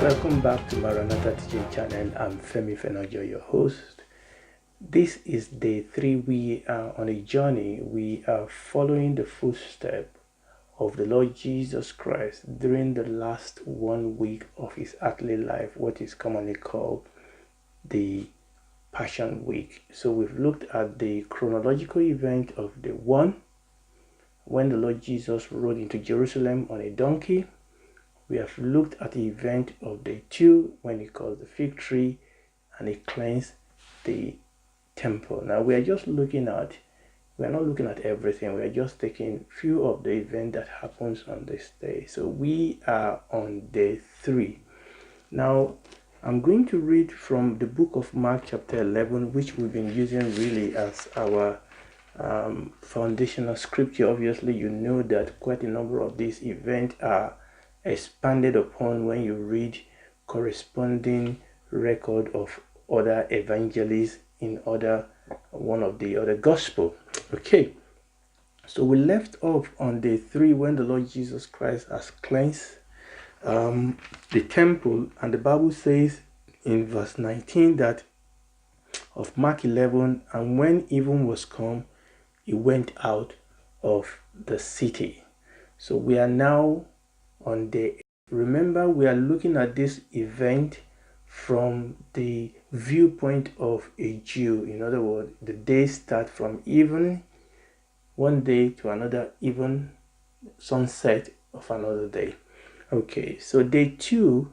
Welcome back to Maranatha Teaching Channel. I'm Femi Fenajo, your host. This is day 3. We are on a journey. We are following the footsteps of the Lord Jesus Christ during the last 1 week of his earthly life, what is commonly called the Passion Week. So we've looked at the chronological event of day 1, when the Lord Jesus rode into Jerusalem on a donkey. We have looked at the event of day 2, when he caused the fig tree and he cleansed the temple. Now we are not looking at everything. We are just taking few of the events that happens on this day. So we are on day 3. Now I'm going to read from the book of Mark chapter 11, which we've been using really as our foundational scripture. Obviously, you know that quite a number of these events are expanded upon when you read corresponding record of other evangelists in one of the other gospel. Okay, so we left off on day 3 when the Lord Jesus Christ has cleansed the temple, and the Bible says in verse 19 that of Mark 11, and when even was come, he went out of the city. So we are now on day 8. Remember, we are looking at this event from the viewpoint of a Jew. In other words, the day starts from even one day to another, even sunset of another day. Okay, so day 3.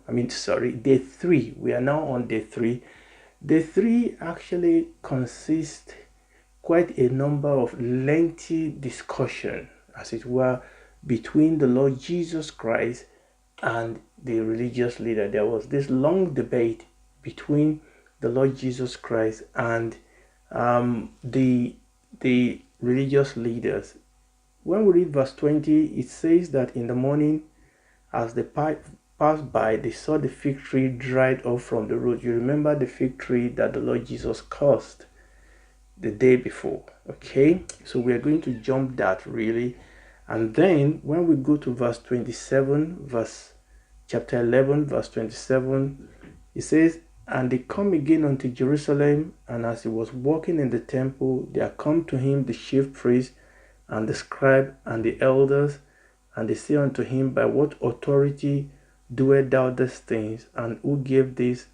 We are now on day 3. Day 3 actually consists quite a number of lengthy discussion, as it were, between the Lord Jesus Christ and the religious leader. There was this long debate between the Lord Jesus Christ and the religious leaders. When we read verse 20, it says that in the morning, as they passed by, they saw the fig tree dried up from the root. You remember the fig tree that the Lord Jesus cursed the day before. Okay, so we are going to jump that really. And then when we go to verse 27, chapter 11, verse 27, it says, and they come again unto Jerusalem, and as he was walking in the temple, there come to him the chief priests and the scribe and the elders, and they say unto him, by what authority doest thou these things, and who gave this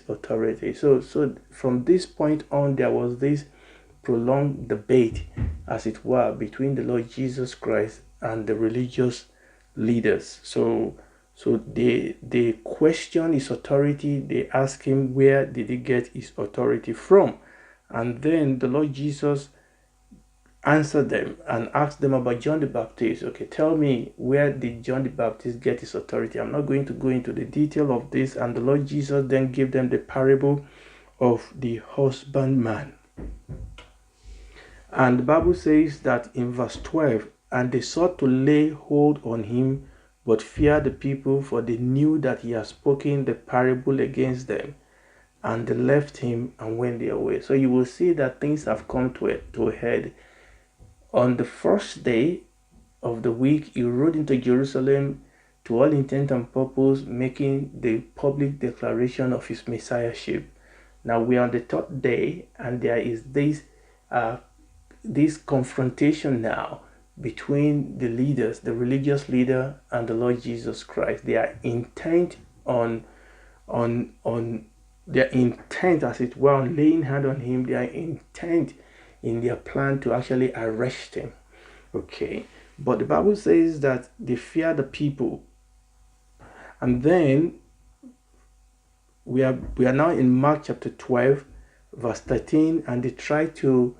authority? So from this point on, there was this prolonged debate, as it were, between the Lord Jesus Christ and the religious leaders. So they question his authority. They ask him, where did he get his authority from? And then the Lord Jesus answered them and asked them about John the Baptist. Okay, tell me, where did John the Baptist get his authority? I'm not going to go into the detail of this. And the Lord Jesus then gave them the parable of the husbandman. And the Bible says that in verse 12, and they sought to lay hold on him, but feared the people, for they knew that he had spoken the parable against them. And they left him and went their way. So you will see that things have come to a head. On the first day of the week, he rode into Jerusalem, to all intent and purpose, making the public declaration of his messiahship. Now we are on the 3rd day, and there is this confrontation now between the leaders, the religious leader and the Lord Jesus Christ. They are intent on their intent, as it were, on laying hand on him. They are intent in their plan to actually arrest him. Okay, but the Bible says that they fear the people. And then we are now in Mark chapter 12, verse 13, and they try to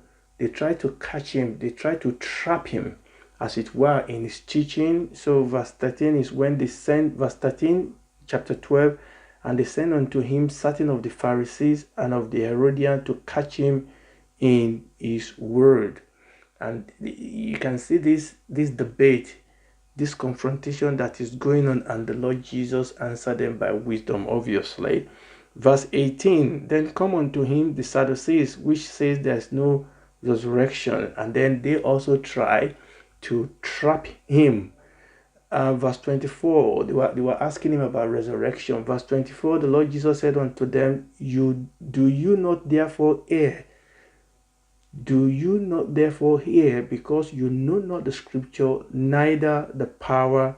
catch him. They try to trap him, as it were, in his teaching. So verse 13 is when they send, verse 13, chapter 12, and they send unto him certain of the Pharisees and of the Herodians to catch him in his word. And you can see this debate, this confrontation that is going on, and the Lord Jesus answered them by wisdom, obviously. Verse 18, then come unto him the Sadducees, which says there is no resurrection, and then they also try to trap him verse 24, they were asking him about resurrection. Verse 24, the Lord Jesus said unto them, Do you not therefore hear? Do you not therefore hear, because you know not the scripture, neither the power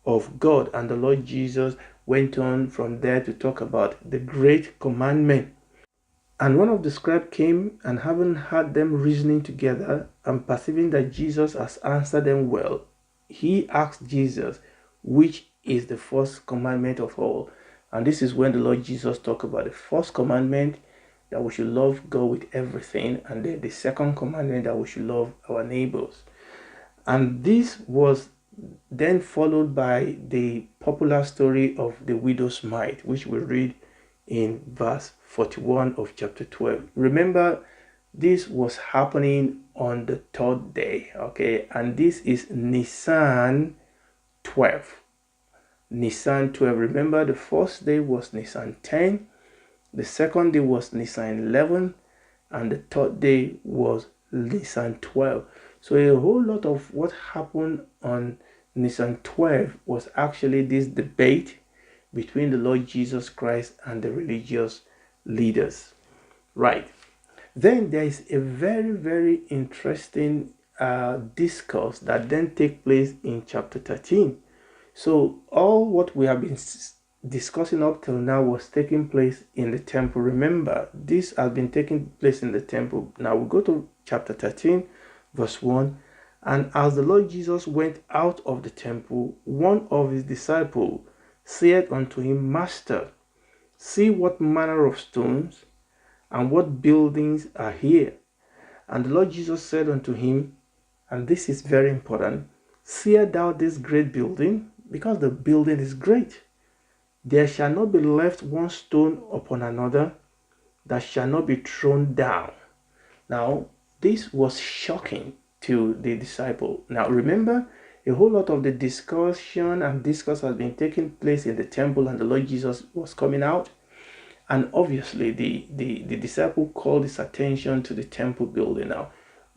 of God? And the Lord Jesus went on from there to talk about the great commandment. And one of the scribes came, and having heard them reasoning together, and perceiving that Jesus has answered them well, he asked Jesus, which is the first commandment of all? And this is when the Lord Jesus talked about the first commandment, that we should love God with everything, and then the second commandment, that we should love our neighbors. And this was then followed by the popular story of the widow's mite, which we read in verse 41 of chapter 12. Remember, this was happening on the third day, okay? And this is Nisan 12. Nisan 12. Remember, the first day was Nisan 10, the second day was Nisan 11, and the third day was Nisan 12. So a whole lot of what happened on Nisan 12 was actually this debate between the Lord Jesus Christ and the religious leaders. Right. Then there is a very, very interesting discourse that then takes place in chapter 13. So all what we have been discussing up till now was taking place in the temple. Remember, this has been taking place in the temple. Now we go to chapter 13, verse 1. And as the Lord Jesus went out of the temple, one of his disciples said unto him, Master, see what manner of stones and what buildings are here. And the Lord Jesus said unto him, and this is very important, seest thou this great building? Because the building is great. There shall not be left one stone upon another that shall not be thrown down. Now, this was shocking to the disciple. Now, remember, a whole lot of the discussion and discourse has been taking place in the temple, and the Lord Jesus was coming out. And obviously, the disciple called his attention to the temple building. Now,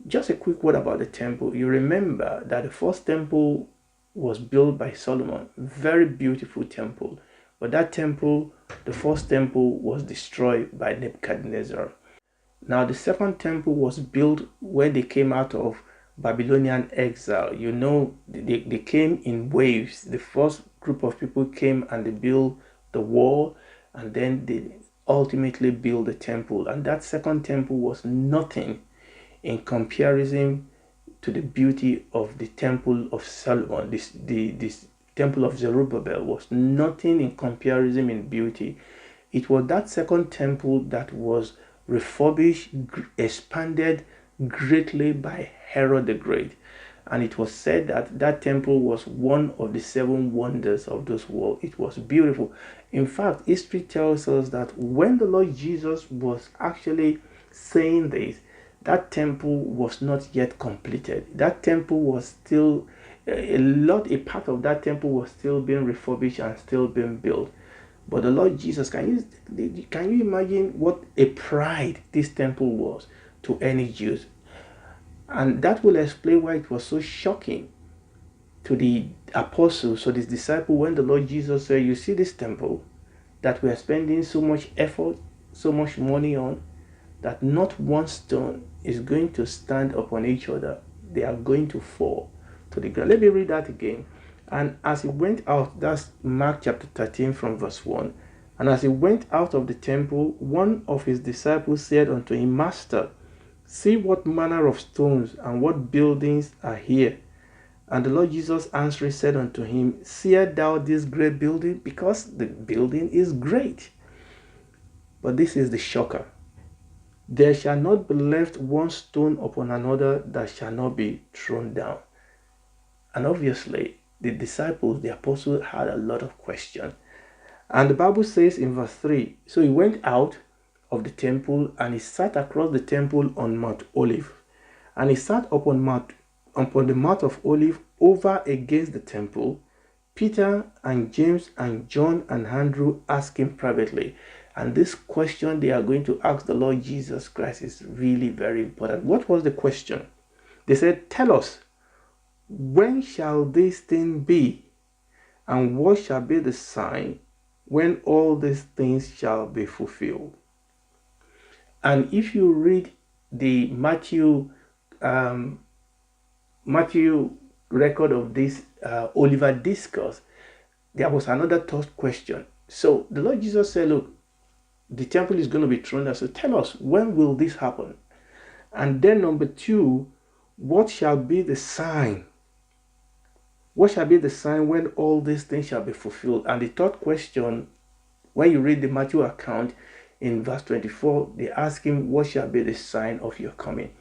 just a quick word about the temple. You remember that the first temple was built by Solomon. Very beautiful temple. But that temple, the first temple, was destroyed by Nebuchadnezzar. Now, the second temple was built when they came out of Babylonian exile. You know, they came in waves. The first group of people came and they built the wall, and then they ultimately built the temple. And that second temple was nothing in comparison to the beauty of the temple of Solomon. This temple of Zerubbabel was nothing in comparison in beauty. It was that second temple that was refurbished, expanded greatly by Herod the Great. And it was said that that temple was one of the 7 wonders of this world. It was beautiful. In fact, history tells us that when the Lord Jesus was actually saying this, that temple was not yet completed. That temple was still, a part of that temple was still being refurbished and still being built. But the Lord Jesus, can you imagine what a pride this temple was to any Jews? And that will explain why it was so shocking to the apostles or this disciple when the Lord Jesus said, you see this temple that we are spending so much effort, so much money on, that not one stone is going to stand upon each other. They are going to fall to the ground. Let me read that again. And as he went out, that's Mark chapter 13 from verse 1. And as he went out of the temple, one of his disciples said unto him, Master, see what manner of stones and what buildings are here. And the Lord Jesus answering said unto him, seest thou this great building? Because the building is great. But this is the shocker. There shall not be left one stone upon another that shall not be thrown down. And obviously, the disciples, the apostles, had a lot of questions. And the Bible says in verse 3, so he went out of the temple, and he sat across the temple on Mount Olive. And he sat upon the Mount of Olive over against the temple. Peter and James and John and Andrew asked him privately. And this question they are going to ask the Lord Jesus Christ is really very important. What was the question? They said, tell us, when shall this thing be? And what shall be the sign when all these things shall be fulfilled? And if you read the Matthew record of this Oliver discourse, there was another third question. So the Lord Jesus said, look, the temple is going to be thrown down. So tell us, when will this happen? And then number 2, what shall be the sign? What shall be the sign when all these things shall be fulfilled? And the third question, when you read the Matthew account in verse 24, they ask him, what shall be the sign of your coming?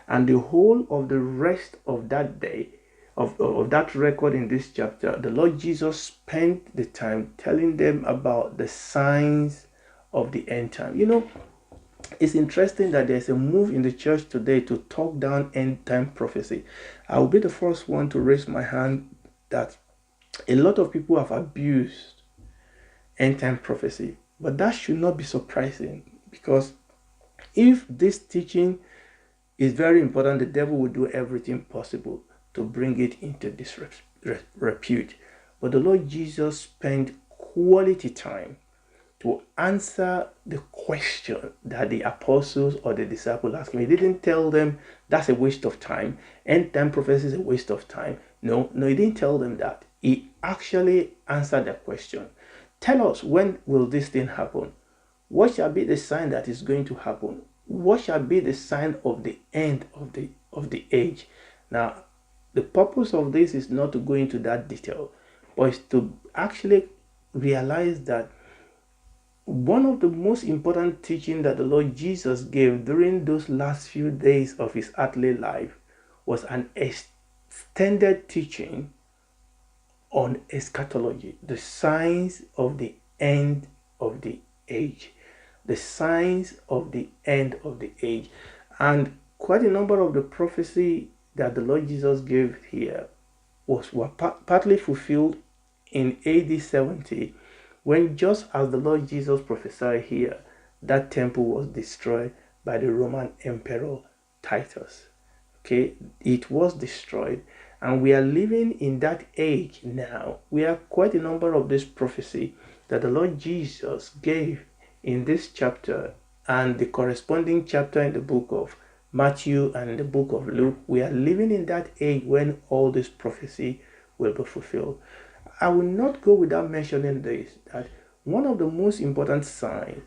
And the whole of the rest of that day, of that record in this chapter, the Lord Jesus spent the time telling them about the signs of the end time. You know, it's interesting that there's a move in the church today to talk down end time prophecy. I will be the first one to raise my hand that a lot of people have abused end time prophecy, but that should not be surprising, because if this teaching is very important, the devil will do everything possible to bring it into disrepute. But the Lord Jesus spent quality time to answer the question that the apostles or the disciples asked him. He didn't tell them that's a waste of time. End time prophecy is a waste of time. No, he didn't tell them that. He actually answered the question. Tell us, when will this thing happen? What shall be the sign that is going to happen? What shall be the sign of the end of the age? Now, the purpose of this is not to go into that detail, but it's to actually realize that one of the most important teaching that the Lord Jesus gave during those last few days of his earthly life was an extended teaching on eschatology, the signs of the end of the age. The signs of the end of the age. And quite a number of the prophecy that the Lord Jesus gave here were partly fulfilled in AD 70, when, just as the Lord Jesus prophesied here, that temple was destroyed by the Roman Emperor Titus. Okay, it was destroyed, and we are living in that age now. We have quite a number of this prophecy that the Lord Jesus gave in this chapter and the corresponding chapter in the book of Matthew and the book of Luke. We are living in that age when all this prophecy will be fulfilled. I will not go without mentioning this, that one of the most important signs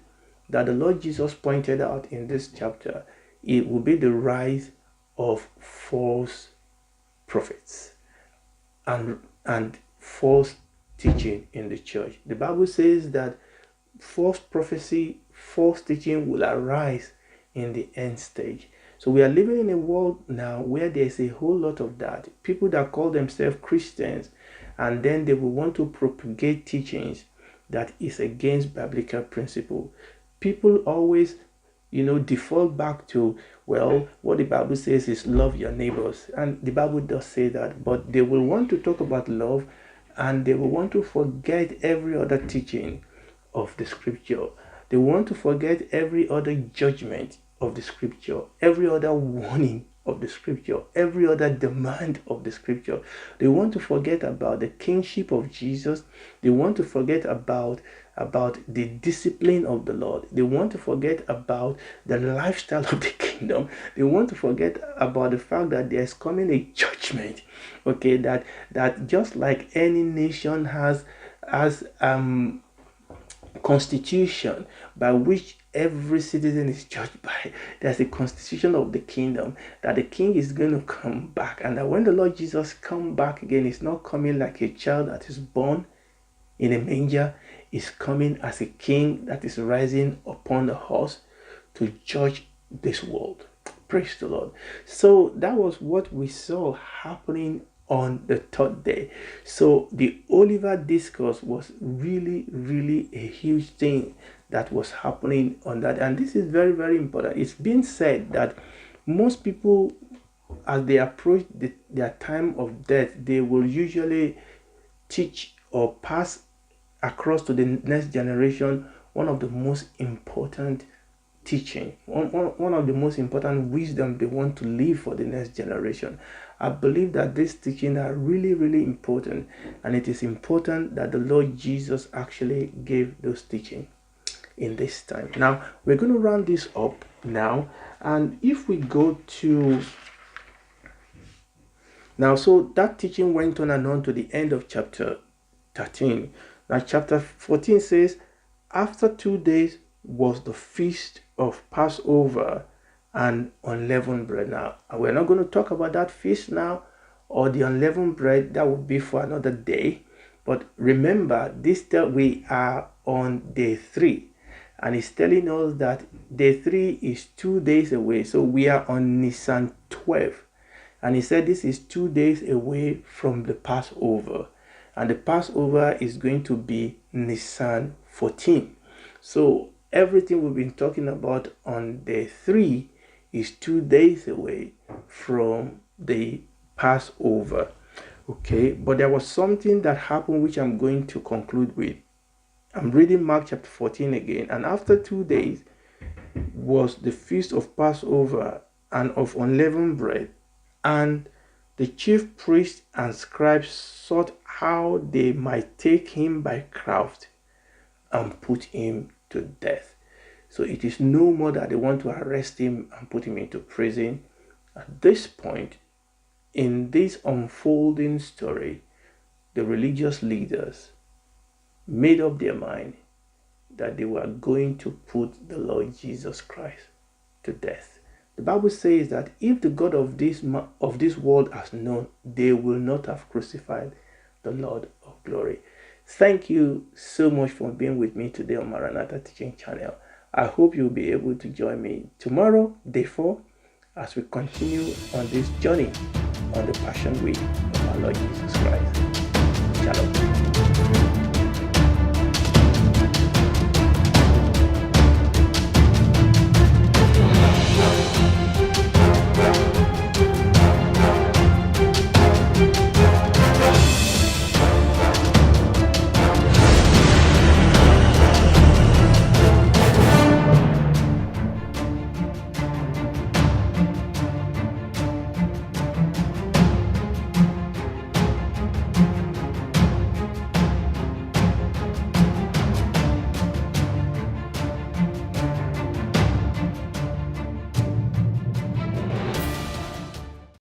that the Lord Jesus pointed out in this chapter, it will be the rise of false prophets and false teaching in the church. The Bible says that false prophecy, false teaching will arise in the end stage. So we are living in a world now where there's a whole lot of that. People that call themselves Christians, and then they will want to propagate teachings that is against biblical principle. People always, default back to, well, what the Bible says is love your neighbors. And the Bible does say that, but they will want to talk about love, and they will want to forget every other teaching of the scripture. They want to forget every other judgment of the scripture, every other warning of the scripture, every other demand of the scripture. They want to forget about the kingship of Jesus. They want to forget about the discipline of the Lord. They want to forget about the lifestyle of the kingdom. They want to forget about the fact that there's coming a judgment. Okay, that just like any nation has constitution by which every citizen is judged by, there's a constitution of the kingdom, that the king is going to come back, and that when the Lord Jesus come back again, he's not coming like a child that is born in a manger. He's coming as a king that is rising upon the horse to judge this world. Praise the Lord. So that was what we saw happening on the third day. So the Oliver discourse was really, really a huge thing that was happening on that. And this is very, very important. It's been said that most people, as they approach their time of death, they will usually teach or pass across to the next generation one of the most important teaching, one of the most important wisdom they want to leave for the next generation. I believe that these teachings are really, really important, and it is important that the Lord Jesus actually gave those teachings in this time. Now, we're going to round this up now, and if we go to now, so that teaching went on and on to the end of chapter 13. Now, chapter 14 says, after 2 days was the feast of Passover and unleavened bread. Now, we're not going to talk about that feast now, or the unleavened bread. That will be for another day. But remember, we are on day 3. And it's telling us that day 3 is 2 days away. So we are on Nisan 12. And he said this is 2 days away from the Passover. And the Passover is going to be Nisan 14. So everything we've been talking about on day 3 is 2 days away from the Passover. Okay, but there was something that happened which I'm going to conclude with. I'm reading Mark chapter 14 again. And after 2 days was the feast of Passover and of unleavened bread. And the chief priests and scribes sought how they might take him by craft and put him to death. So it is no more that they want to arrest him and put him into prison. At this point, in this unfolding story, the religious leaders made up their mind that they were going to put the Lord Jesus Christ to death. The Bible says that if the God of this world has known, they will not have crucified the Lord of glory. Thank you so much for being with me today on Maranatha Teaching Channel. I hope you'll be able to join me tomorrow, day 4, as we continue on this journey on the Passion Way of our Lord Jesus Christ. Shalom.